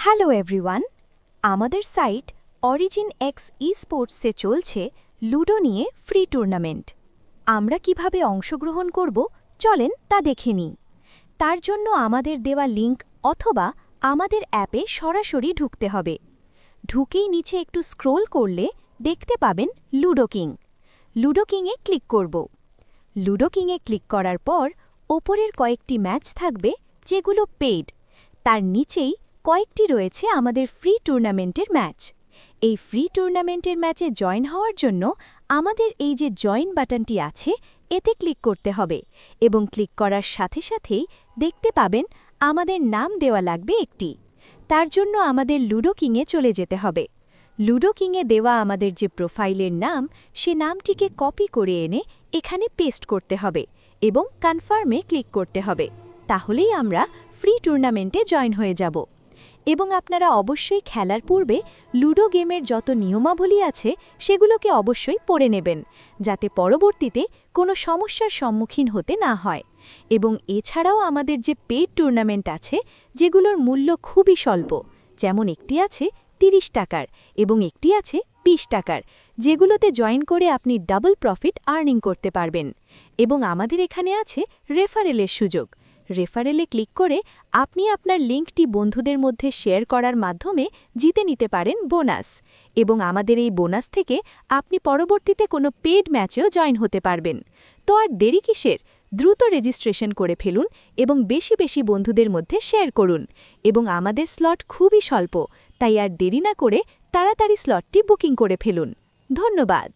Hello everyone, আমাদের site origin x স্পোর্টসে চলছে ludo নিয়ে ফ্রি টুর্নামেন্ট। আমরা কিভাবে অংশগ্রহণ করব চলেন তা দেখে নিই। তার জন্য আমাদের দেওয়া লিংক অথবা আমাদের অ্যাপে সরাসরি ঢুকতে হবে। ঢুকেই নিচে একটু স্ক্রোল করলে দেখতে পাবেন লুডো কিং। লুডো কিংয়ে ক্লিক করব। লুডো কিংয়ে ক্লিক করার পর ওপরের কয়েকটি ম্যাচ থাকবে যেগুলো পেইড, তার নিচেই কয়েকটি রয়েছে আমাদের ফ্রি টুর্নামেন্টের ম্যাচ। এই ফ্রি টুর্নামেন্টের ম্যাচে জয়েন হওয়ার জন্য আমাদের এই যে জয়েন বাটনটি আছে এতে ক্লিক করতে হবে এবং ক্লিক করার সাথে সাথেই দেখতে পাবেন আমাদের নাম দেওয়া লাগবে একটি। তার জন্য আমাদের লুডো কিংয়ে চলে যেতে হবে। লুডো কিংয়ে দেওয়া আমাদের যে প্রোফাইলের নাম সে নামটিকে কপি করে এনে এখানে পেস্ট করতে হবে এবং কনফার্মে ক্লিক করতে হবে। তাহলেই আমরা ফ্রি টুর্নামেন্টে জয়েন হয়ে যাব। এবং আপনারা অবশ্যই খেলার পূর্বে লুডো গেমের যত নিয়মাবলী আছে সেগুলোকে অবশ্যই পড়ে নেবেন, যাতে পরবর্তীতে কোনো সমস্যার সম্মুখীন হতে না হয়। এবং এছাড়াও আমাদের যে পেইড টুর্নামেন্ট আছে যেগুলোর মূল্য খুবই স্বল্প, যেমন একটি আছে ৩০ টাকার এবং একটি আছে ২০ টাকার, যেগুলোতে জয়েন করে আপনি ডাবল প্রফিট আর্নিং করতে পারবেন। এবং আমাদের এখানে আছে রেফারেলের সুযোগ। রেফারেলে ক্লিক করে আপনি আপনার লিঙ্কটি বন্ধুদের মধ্যে শেয়ার করার মাধ্যমে জিতে নিতে পারেন বোনাস। এবং আমাদের এই বোনাস থেকে আপনি পরবর্তীতে কোনো পেড ম্যাচেও জয়েন হতে পারবেন। তো আর দেরি কিসের? দ্রুত রেজিস্ট্রেশন করে ফেলুন এবং বেশি বেশি বন্ধুদের মধ্যে শেয়ার করুন। এবং আমাদের স্লট খুবই স্বল্প, তাই আর দেরি না করে তাড়াতাড়ি স্লটটি বুকিং করে ফেলুন। ধন্যবাদ।